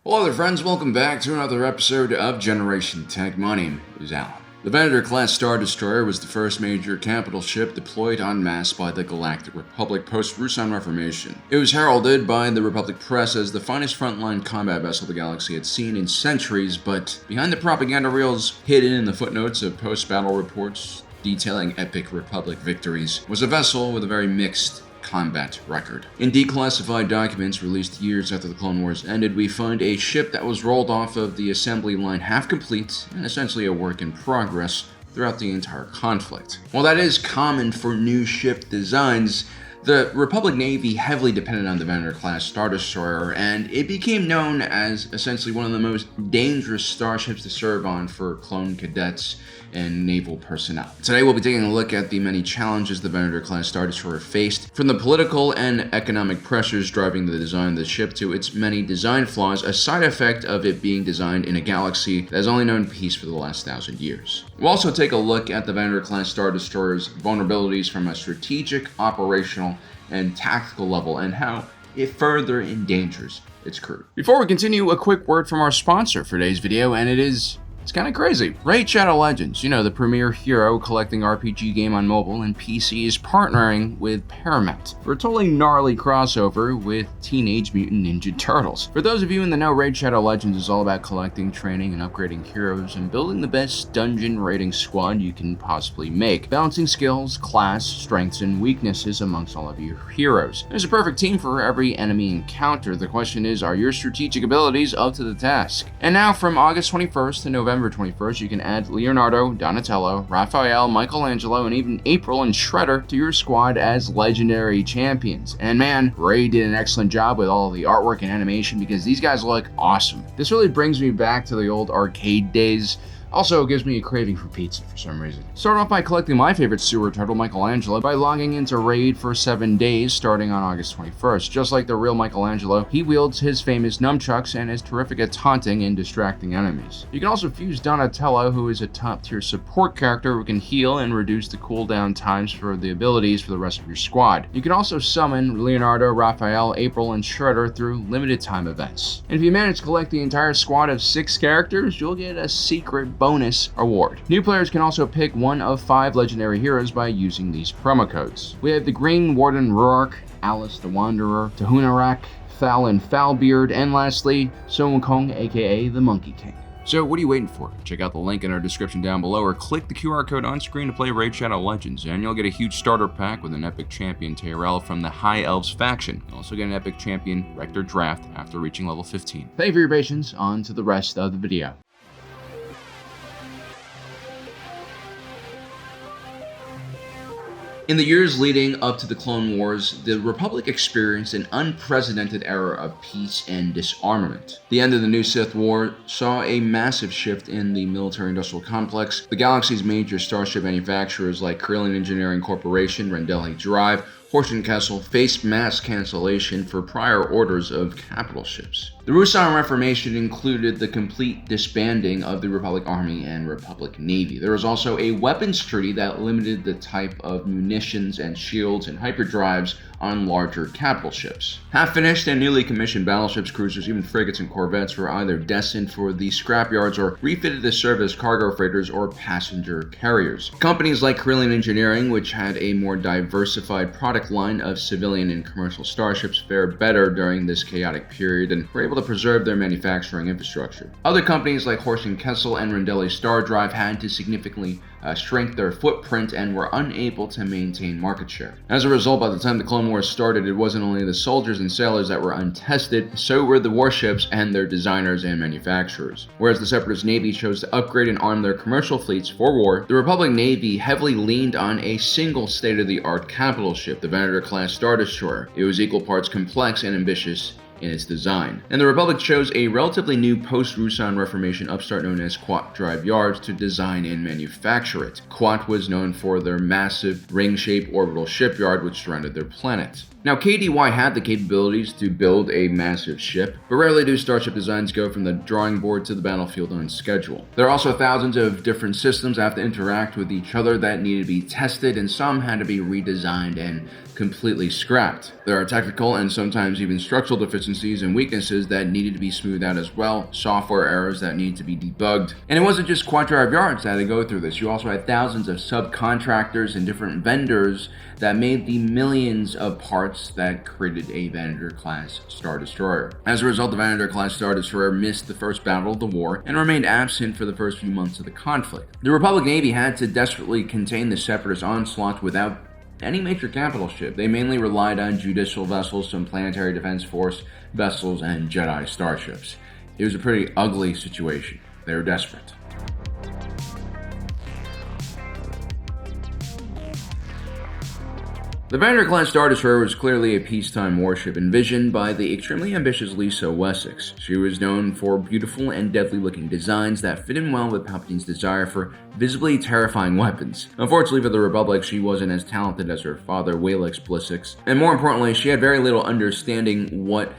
Hello there friends, welcome back to another episode of Generation Tech. My name is Alan. The Venator Class Star Destroyer was the first major capital ship deployed en masse by the Galactic Republic post-Rusan Reformation. It was heralded by the Republic press as the finest frontline combat vessel the galaxy had seen in centuries, but behind the propaganda reels hidden in the footnotes of post-battle reports detailing epic Republic victories was a vessel with a very mixed combat record. In declassified documents released years after the Clone Wars ended, we find a ship that was rolled off of the assembly line half complete and essentially a work in progress throughout the entire conflict. While that is common for new ship designs, the Republic Navy heavily depended on the Venator Class Star Destroyer, and it became known as essentially one of the most dangerous starships to serve on for clone cadets and naval personnel. Today we'll be taking a look at the many challenges the Venator Class Star Destroyer faced, from the political and economic pressures driving the design of the ship to its many design flaws, a side effect of it being designed in a galaxy that has only known peace for the last 1,000 years. We'll also take a look at the Venator Class Star Destroyer's vulnerabilities from a strategic, operational, and tactical level, and how it further endangers its crew. Before we continue, a quick word from our sponsor for today's video, and it's kind of crazy. Raid Shadow Legends, the premier hero collecting RPG game on mobile and PC, is partnering with Paramount for a totally gnarly crossover with Teenage Mutant Ninja Turtles. For those of you in the know, Raid Shadow Legends is all about collecting, training, and upgrading heroes and building the best dungeon raiding squad you can possibly make, balancing skills, class, strengths, and weaknesses amongst all of your heroes. There's a perfect team for every enemy encounter. The question is, are your strategic abilities up to the task? And now, from August 21st to November 21st, you can add Leonardo, Donatello, Raphael, Michelangelo, and even April and Shredder to your squad as legendary champions. And man, Ray did an excellent job with all the artwork and animation because these guys look awesome. This really brings me back to the old arcade days. Also, it gives me a craving for pizza for some reason. Start off by collecting my favorite sewer turtle, Michelangelo, by logging into Raid for 7 days starting on August 21st. Just like the real Michelangelo, he wields his famous nunchucks and is terrific at taunting and distracting enemies. You can also fuse Donatello, who is a top-tier support character who can heal and reduce the cooldown times for the abilities for the rest of your squad. You can also summon Leonardo, Raphael, April, and Shredder through limited time events. And if you manage to collect the entire squad of 6 characters, you'll get a secret bonus award. New players can also pick one of 5 legendary heroes by using these promo codes. We have the Green Warden Rourke, Alice the Wanderer, Tahunarak, Fallon Foulbeard, and lastly, Sun Wukong, aka the Monkey King. So what are you waiting for? Check out the link in our description down below or click the QR code on screen to play Raid Shadow Legends, and you'll get a huge starter pack with an epic champion Tayrel from the High Elves faction. You'll also get an epic champion Rector Drath after reaching level 15. Thank you for your patience. On to the rest of the video. In the years leading up to the Clone Wars, the Republic experienced an unprecedented era of peace and disarmament. The end of the New Sith War saw a massive shift in the military-industrial complex. The galaxy's major starship manufacturers like Carillion Engineering Corporation, Rendeli Drive, Horst and Kessel faced mass cancellation for prior orders of capital ships. The Rusan Reformation included the complete disbanding of the Republic Army and Republic Navy. There was also a weapons treaty that limited the type of munitions and shields and hyperdrives on larger capital ships. Half-finished and newly commissioned battleships, cruisers, even frigates and corvettes were either destined for the scrapyards or refitted to serve as cargo freighters or passenger carriers. Companies like Carillion Engineering, which had a more diversified product line of civilian and commercial starships, fared better during this chaotic period and were able to preserve their manufacturing infrastructure. Other companies like Horst and Kessel and Rendeli Star Drive had to significantly shrink their footprint and were unable to maintain market share. As a result, by the time the Clone Wars started, it wasn't only the soldiers and sailors that were untested, so were the warships and their designers and manufacturers. Whereas the Separatist Navy chose to upgrade and arm their commercial fleets for war, the Republic Navy heavily leaned on a single state-of-the-art capital ship, the Venator Class Star Destroyer. It was equal parts complex and ambitious in its design. And the Republic chose a relatively new post-Rusan Reformation upstart known as Quat Drive Yards to design and manufacture it. Quat was known for their massive ring-shaped orbital shipyard which surrounded their planet. Now, KDY had the capabilities to build a massive ship, but rarely do starship designs go from the drawing board to the battlefield on schedule. There are also thousands of different systems that have to interact with each other that need to be tested, and some had to be redesigned and completely scrapped. There are technical and sometimes even structural deficiencies and weaknesses that needed to be smoothed out as well, software errors that need to be debugged. And it wasn't just Quadrive Yards that had to go through this. You also had thousands of subcontractors and different vendors that made the millions of parts that created a Venator Class Star Destroyer. As a result, the Venator Class Star Destroyer missed the first battle of the war and remained absent for the first few months of the conflict. The Republic Navy had to desperately contain the Separatist onslaught without any major capital ship. They mainly relied on judicial vessels, some planetary defense force vessels, and Jedi starships. It was a pretty ugly situation. They were desperate. The Venator Class Star Destroyer was clearly a peacetime warship envisioned by the extremely ambitious Lisa Wessex. She was known for beautiful and deadly-looking designs that fit in well with Palpatine's desire for visibly terrifying weapons. Unfortunately for the Republic, she wasn't as talented as her father, Walix Blissix, and more importantly, she had very little understanding what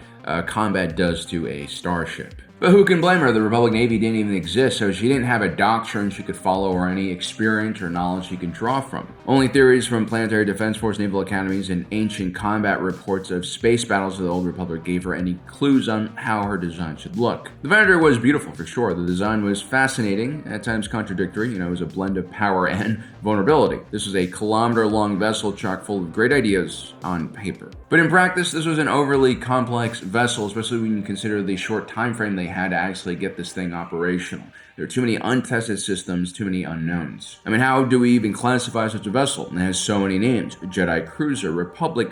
combat does to a starship. But who can blame her? The Republic Navy didn't even exist, so she didn't have a doctrine she could follow or any experience or knowledge she could draw from. Only theories from Planetary Defense Force naval academies and ancient combat reports of space battles of the Old Republic gave her any clues on how her design should look. The Venator was beautiful for sure. The design was fascinating, at times contradictory. It was a blend of power and vulnerability. This was a kilometer-long vessel chock full of great ideas on paper. But in practice, this was an overly complex vessel, especially when you consider the short time frame they had to actually get this thing operational. There are too many untested systems, too many unknowns. How do we even classify such a vessel? It has so many names: Jedi Cruiser, Republic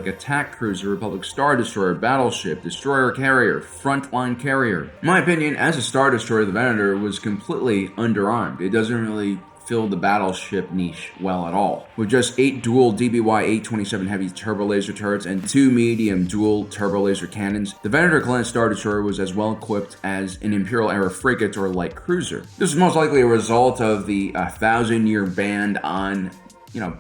Attack Cruiser, Republic Star Destroyer, Battleship, Destroyer Carrier, Frontline Carrier. In my opinion, as a Star Destroyer, the Venator was completely underarmed. It doesn't really fill the battleship niche well at all. With just 8 dual DBY 827 heavy turbo laser turrets and 2 medium dual turbo laser cannons, the Venator Class Star Destroyer was as well equipped as an Imperial era frigate or light cruiser. This is most likely a result of the 1,000-year ban on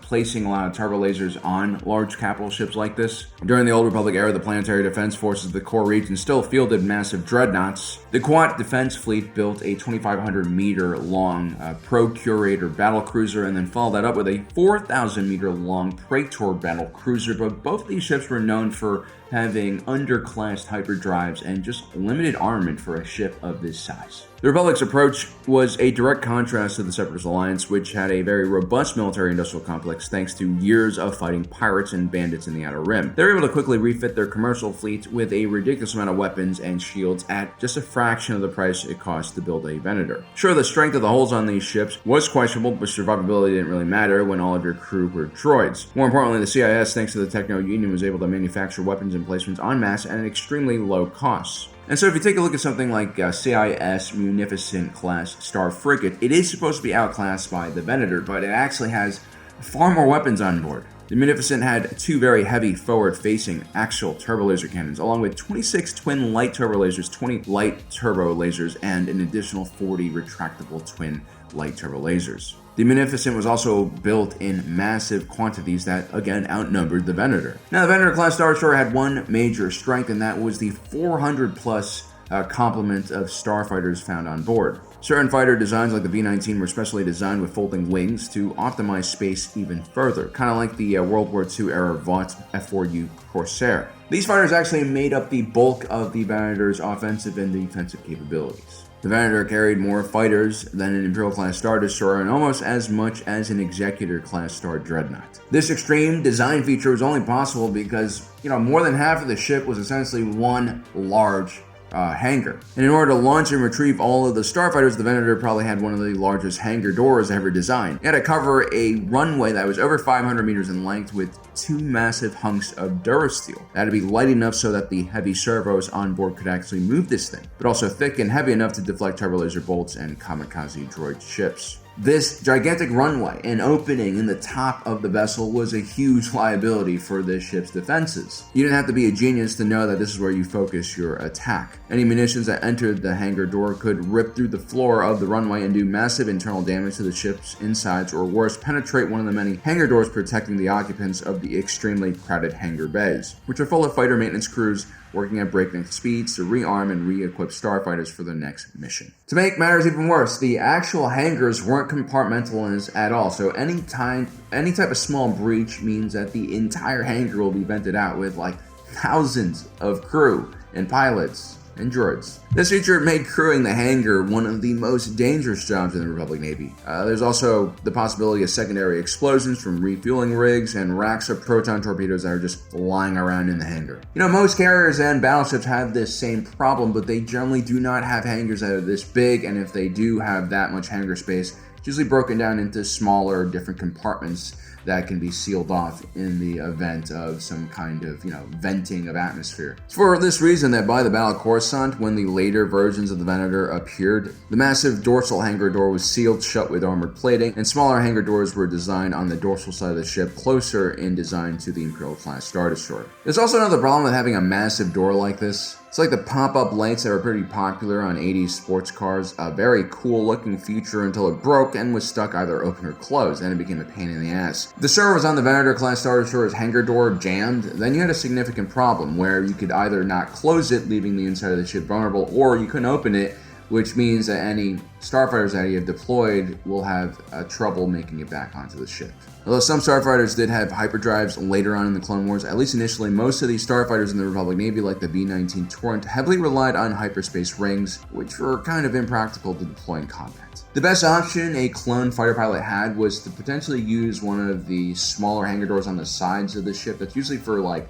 placing a lot of turbo lasers on large capital ships like this. During the Old Republic era, the planetary defense forces of the core region still fielded massive dreadnoughts. The Quat Defense Fleet built a 2,500-meter long Procurator battle cruiser and then followed that up with a 4,000-meter long Praetor battle cruiser, but both of these ships were known for having underclassed hyperdrives and just limited armament for a ship of this size. The Republic's approach was a direct contrast to the Separatist Alliance, which had a very robust military-industrial complex thanks to years of fighting pirates and bandits in the Outer Rim. They were able to quickly refit their commercial fleet with a ridiculous amount of weapons and shields at just a fraction of the price it cost to build a Venator. Sure, the strength of the hulls on these ships was questionable, but survivability didn't really matter when all of your crew were droids. More importantly, the CIS, thanks to the Techno-Union, was able to manufacture weapons and placements en masse at an extremely low cost. And so if you take a look at something like CIS Munificent Class Star Frigate, it is supposed to be outclassed by the Venator, but it actually has far more weapons on board. The Munificent had 2 very heavy forward-facing axial turbo laser cannons, along with 26 twin light turbo lasers, 20 light turbo lasers, and an additional 40 retractable twin light turbo lasers. The Munificent was also built in massive quantities that, again, outnumbered the Venator. Now, the Venator Class Star Destroyer had one major strength, and that was the 400-plus complement of starfighters found on board. Certain fighter designs like the V-19 were specially designed with folding wings to optimize space even further, kind of like the World War II era Vought F-4U Corsair. These fighters actually made up the bulk of the Venator's offensive and defensive capabilities. The Venator carried more fighters than an Imperial-class Star Destroyer and almost as much as an Executor-class Star Dreadnought. This extreme design feature was only possible because, more than half of the ship was essentially one large hangar. And in order to launch and retrieve all of the starfighters, the Venator probably had one of the largest hangar doors ever designed. It had to cover a runway that was over 500 meters in length with 2 massive hunks of Durasteel. That had to be light enough so that the heavy servos on board could actually move this thing, but also thick and heavy enough to deflect turbo laser bolts and kamikaze droid ships. This gigantic runway and opening in the top of the vessel was a huge liability for this ship's defenses. You didn't have to be a genius to know that this is where you focus your attack. Any munitions that entered the hangar door could rip through the floor of the runway and do massive internal damage to the ship's insides, or worse, penetrate one of the many hangar doors protecting the occupants of the extremely crowded hangar bays, which are full of fighter maintenance crews working at breakneck speeds to rearm and re-equip starfighters for their next mission. To make matters even worse, the actual hangars weren't compartmentalized at all, so any type of small breach means that the entire hangar will be vented out with like thousands of crew and pilots and droids. This feature made crewing the hangar one of the most dangerous jobs in the Republic Navy. There's also the possibility of secondary explosions from refueling rigs and racks of proton torpedoes that are just lying around in the hangar. You know, most carriers and battleships have this same problem, but they generally do not have hangars that are this big, and if they do have that much hangar space, it's usually broken down into smaller, different compartments that can be sealed off in the event of some kind of, venting of atmosphere. It's for this reason that by the Battle of Coruscant, when the later versions of the Venator appeared, the massive dorsal hangar door was sealed shut with armored plating, and smaller hangar doors were designed on the dorsal side of the ship, closer in design to the Imperial Class Star Destroyer. There's also another problem with having a massive door like this. It's like the pop-up lights that were pretty popular on 80s sports cars, a very cool looking feature until it broke and was stuck either open or closed, and it became a pain in the ass. If the server was on the Venator Class Star Destroyer's hangar door jammed, then you had a significant problem where you could either not close it, leaving the inside of the ship vulnerable, or you couldn't open it, which means that any starfighters that you have deployed will have trouble making it back onto the ship. Although some starfighters did have hyperdrives later on in the Clone Wars, at least initially, most of these starfighters in the Republic Navy, like the B-19 Torrent, heavily relied on hyperspace rings, which were kind of impractical to deploy in combat. The best option a clone fighter pilot had was to potentially use one of the smaller hangar doors on the sides of the ship. That's usually for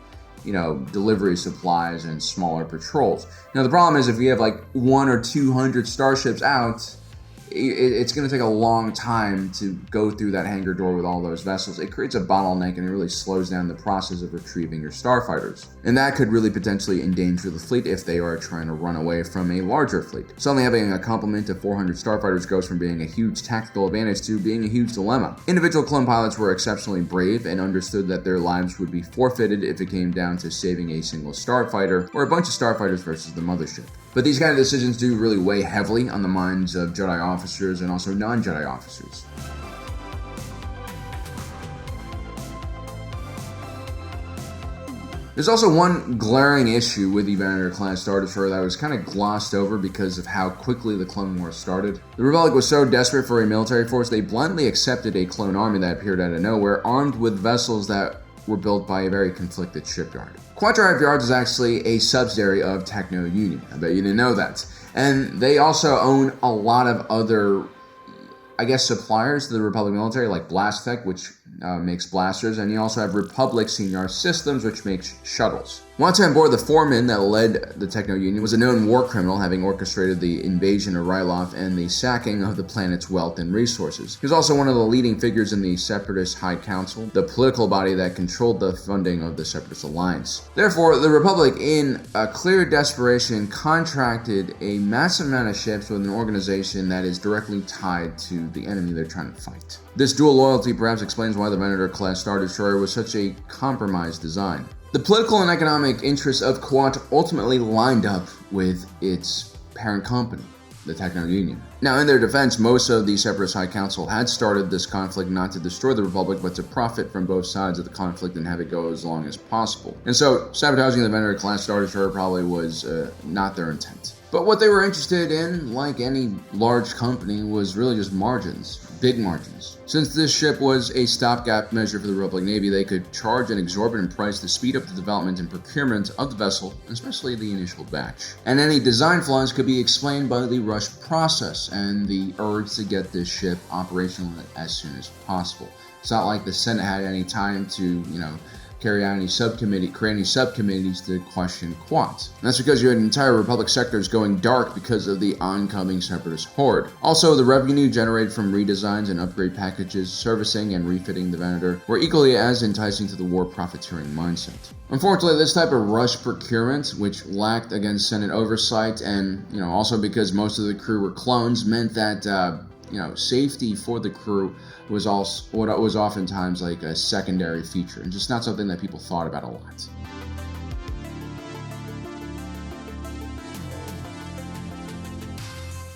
delivery supplies and smaller patrols. Now the problem is if you have like 100 or 200 starships out, it's going to take a long time to go through that hangar door with all those vessels. It creates a bottleneck and it really slows down the process of retrieving your starfighters. And that could really potentially endanger the fleet if they are trying to run away from a larger fleet. Suddenly having a complement of 400 starfighters goes from being a huge tactical advantage to being a huge dilemma. Individual clone pilots were exceptionally brave and understood that their lives would be forfeited if it came down to saving a single starfighter or a bunch of starfighters versus the mothership. But these kind of decisions do really weigh heavily on the minds of Jedi officers and also non-Jedi officers. There's also one glaring issue with the Venator Class Star Destroyer that was kind of glossed over because of how quickly the Clone Wars started. The Republic was so desperate for a military force, they bluntly accepted a clone army that appeared out of nowhere, armed with vessels that were built by a very conflicted shipyard. Quadrant Yards is actually a subsidiary of Techno Union. I bet you didn't know that. And they also own a lot of other, suppliers to the Republic military, like Blastech, which makes blasters, and you also have Republic Senior Systems, which makes shuttles. Once on board, the foreman that led the Techno Union was a known war criminal, having orchestrated the invasion of Ryloth and the sacking of the planet's wealth and resources. He was also one of the leading figures in the Separatist High Council, the political body that controlled the funding of the Separatist Alliance. Therefore, the Republic, in a clear desperation, contracted a massive amount of ships with an organization that is directly tied to the enemy they're trying to fight. This dual loyalty perhaps explains why the Venator Class Star Destroyer was such a compromised design. The political and economic interests of Quat ultimately lined up with its parent company, the Techno Union. Now, in their defense, most of the Separatist High Council had started this conflict not to destroy the Republic, but to profit from both sides of the conflict and have it go as long as possible. And so, sabotaging the Venator Class Star Destroyer probably was not their intent. But what they were interested in, like any large company, was really just margins. Big margins. Since this ship was a stopgap measure for the Republic Navy, they could charge an exorbitant price to speed up the development and procurement of the vessel, especially the initial batch. And any design flaws could be explained by the rush process and the urge to get this ship operational as soon as possible. It's not like the Senate had any time to, carry out create any subcommittees to question Quat. And that's because you had entire Republic sectors going dark because of the oncoming Separatist horde. Also, the revenue generated from redesigns and upgrade packages, servicing and refitting the Venator were equally as enticing to the war profiteering mindset. Unfortunately, this type of rush procurement, which lacked against Senate oversight, and also because most of the crew were clones, meant that safety for the crew was also what was oftentimes like a secondary feature and just not something that people thought about a lot.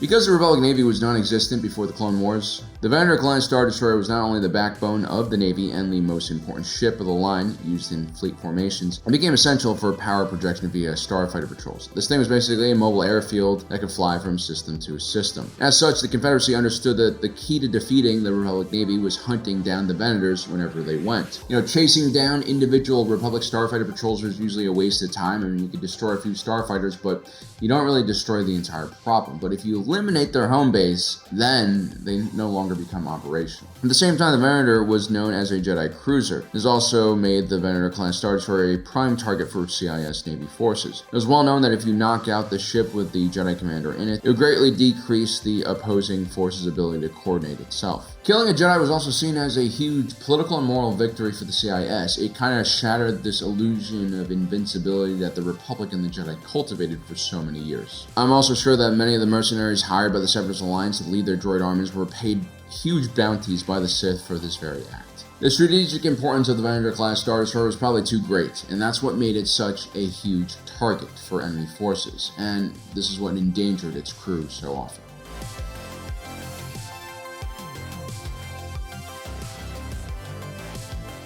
Because the Republic Navy was non-existent before the Clone Wars, the Venator Class Star Destroyer was not only the backbone of the Navy and the most important ship of the line used in fleet formations, and became essential for power projection via starfighter patrols. This thing was basically a mobile airfield that could fly from system to system. As such, the Confederacy understood that the key to defeating the Republic Navy was hunting down the Venators whenever they went. Chasing down individual Republic starfighter patrols was usually a waste of time. I mean, you could destroy a few starfighters, but you don't really destroy the entire problem. But if you eliminate their home base, then they no longer become operational. At the same time, the Venator was known as a Jedi cruiser. This also made the Venator Class Star Destroyer a prime target for CIS Navy forces. It was well known that if you knock out the ship with the Jedi commander in it, it would greatly decrease the opposing force's ability to coordinate itself. Killing a Jedi was also seen as a huge political and moral victory for the CIS. It kind of shattered this illusion of invincibility that the Republic and the Jedi cultivated for so many years. I'm also sure that many of the mercenaries hired by the Separatist Alliance to lead their droid armies were paid huge bounties by the Sith for this very act. The strategic importance of the Venator Class Star Destroyer was probably too great, and that's what made it such a huge target for enemy forces, and this is what endangered its crew so often.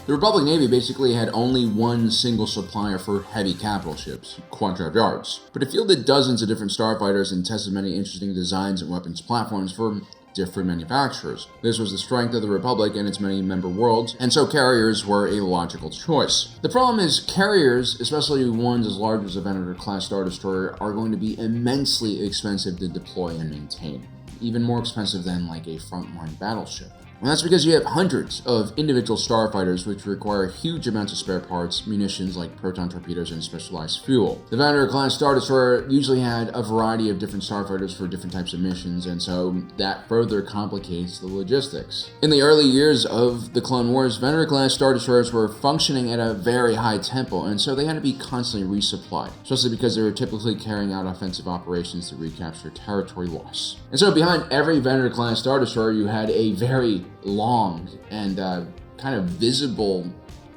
The Republic Navy basically had only one single supplier for heavy capital ships, Quantrive Yards, but it fielded dozens of different starfighters and tested many interesting designs and weapons platforms for different manufacturers. This was the strength of the Republic and its many member worlds, and so carriers were a logical choice. The problem is carriers, especially ones as large as the Venator Class Star Destroyer, are going to be immensely expensive to deploy and maintain, even more expensive than like a frontline battleship. And that's because you have hundreds of individual starfighters which require huge amounts of spare parts, munitions like proton torpedoes, and specialized fuel. The Venator Class Star Destroyer usually had a variety of different starfighters for different types of missions, and so that further complicates the logistics. In the early years of the Clone Wars, Venator Class Star Destroyers were functioning at a very high tempo, and so they had to be constantly resupplied, especially because they were typically carrying out offensive operations to recapture territory loss. And so behind every Venator Class Star Destroyer, you had a very long and kind of visible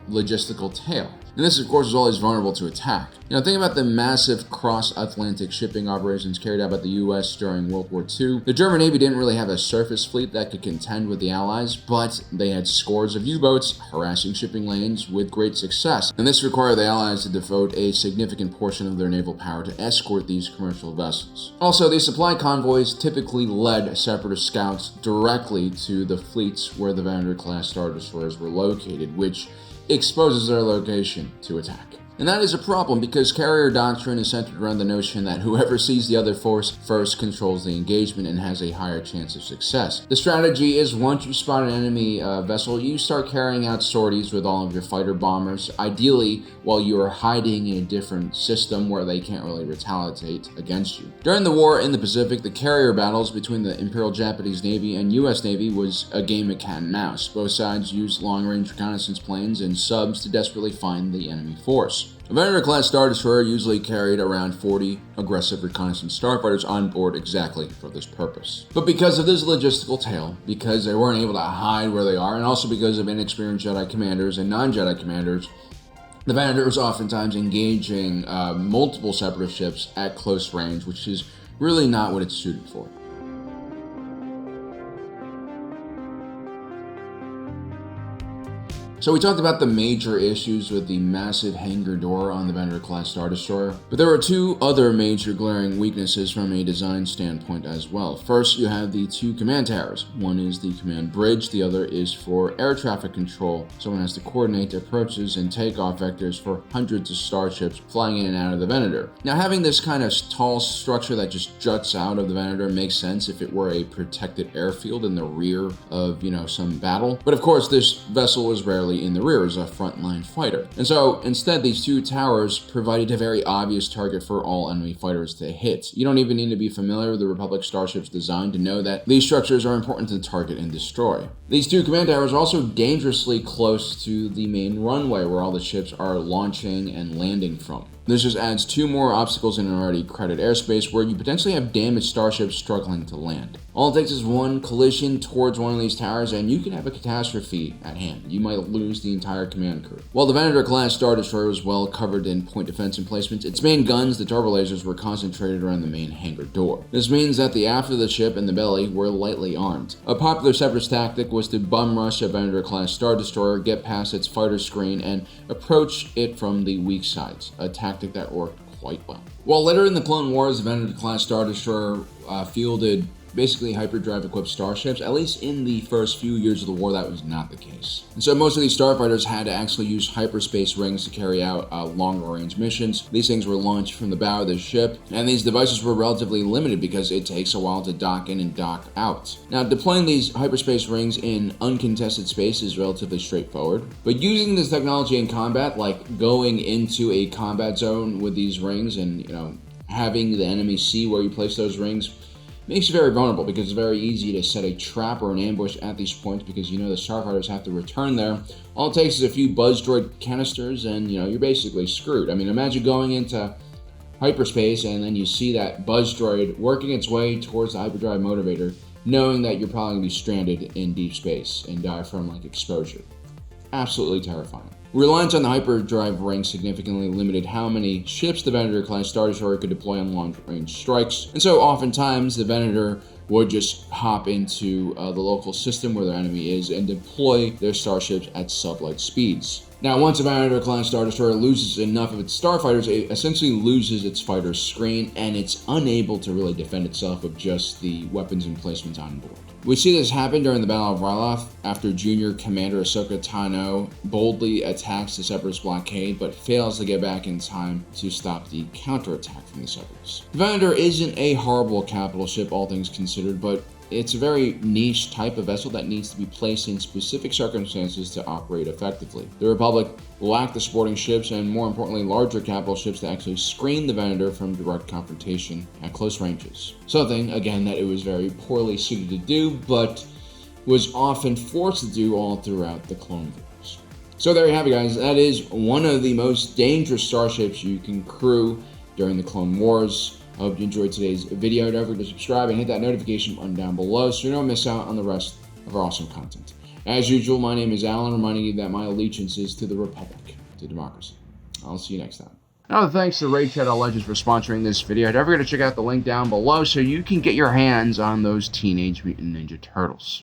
logistical tail. And this, of course, is always vulnerable to attack. Think about the massive cross-Atlantic shipping operations carried out by the US during World War II. The German Navy didn't really have a surface fleet that could contend with the Allies, but they had scores of U-boats harassing shipping lanes with great success. And this required the Allies to devote a significant portion of their naval power to escort these commercial vessels. Also, these supply convoys typically led Separatist scouts directly to the fleets where the Venator Class Star Destroyers were located, which exposes their location to attack. And that is a problem because carrier doctrine is centered around the notion that whoever sees the other force first controls the engagement and has a higher chance of success. The strategy is once you spot an enemy vessel, you start carrying out sorties with all of your fighter bombers, ideally while you are hiding in a different system where they can't really retaliate against you. During the war in the Pacific, the carrier battles between the Imperial Japanese Navy and US Navy was a game of cat and mouse. Both sides used long-range reconnaissance planes and subs to desperately find the enemy force. A Venator Class Star Destroyer usually carried around 40 aggressive reconnaissance starfighters on board exactly for this purpose. But because of this logistical tail, because they weren't able to hide where they are, and also because of inexperienced Jedi commanders and non-Jedi commanders, the Venator was oftentimes engaging multiple Separatist ships at close range, which is really not what it's suited for. So we talked about the major issues with the massive hangar door on the Venator Class Star Destroyer, but there were two other major glaring weaknesses from a design standpoint as well. First, you have the two command towers. One is the command bridge, the other is for air traffic control. Someone has to coordinate approaches and takeoff vectors for hundreds of starships flying in and out of the Venator. Now, having this kind of tall structure that just juts out of the Venator makes sense if it were a protected airfield in the rear of, some battle. But of course, this vessel was rarely in the rear as a frontline fighter. And so instead, these two towers provided a very obvious target for all enemy fighters to hit. You don't even need to be familiar with the Republic starship's design to know that these structures are important to target and destroy. These two command towers are also dangerously close to the main runway where all the ships are launching and landing from. This just adds 2 more obstacles in an already crowded airspace where you potentially have damaged starships struggling to land. All it takes is one collision towards one of these towers and you can have a catastrophe at hand. You might lose the entire command crew. While the Venator Class Star Destroyer was well covered in point defense emplacements, its main guns, the turbo lasers, were concentrated around the main hangar door. This means that the aft of the ship and the belly were lightly armed. A popular Separatist tactic was to bum rush a Venator Class Star Destroyer, get past its fighter screen, and approach it from the weak sides, a tactic that worked quite well. While later in the Clone Wars, the Venator Class Star Destroyer fielded basically hyperdrive equipped starships, at least in the first few years of the war that was not the case. And so most of these starfighters had to actually use hyperspace rings to carry out longer range missions. These things were launched from the bow of the ship, and these devices were relatively limited because it takes a while to dock in and dock out. Now, deploying these hyperspace rings in uncontested space is relatively straightforward, but using this technology in combat, like going into a combat zone with these rings and, having the enemy see where you place those rings, makes you very vulnerable because it's very easy to set a trap or an ambush at these points because the starfighters have to return there. All it takes is a few buzz droid canisters and you're basically screwed. I mean, imagine going into hyperspace and then you see that buzz droid working its way towards the hyperdrive motivator, knowing that you're probably going to be stranded in deep space and die from exposure. Absolutely terrifying. Reliance on the hyperdrive ring significantly limited how many ships the Venator Class Star Destroyer could deploy on long-range strikes, and so oftentimes the Venator would just hop into the local system where their enemy is and deploy their starships at sublight speeds. Now, once a Venator Class Star Destroyer loses enough of its starfighters, it essentially loses its fighter screen, and it's unable to really defend itself with just the weapons emplacements on board. We see this happen during the Battle of Ryloth after Junior Commander Ahsoka Tano boldly attacks the Separatist blockade, but fails to get back in time to stop the counterattack from the Separatists. The Venator isn't a horrible capital ship, all things considered, but it's a very niche type of vessel that needs to be placed in specific circumstances to operate effectively. The Republic lacked the supporting ships and, more importantly, larger capital ships to actually screen the Venator from direct confrontation at close ranges. Something, again, that it was very poorly suited to do, but was often forced to do all throughout the Clone Wars. So there you have it, guys. That is one of the most dangerous starships you can crew during the Clone Wars. I hope you enjoyed today's video. Don't forget to subscribe and hit that notification button down below so you don't miss out on the rest of our awesome content. As usual, my name is Alan, reminding you that my allegiance is to the Republic, to democracy. I'll see you next time. Another thanks to Raid Shadow Legends for sponsoring this video. Don't forget to check out the link down below so you can get your hands on those Teenage Mutant Ninja Turtles.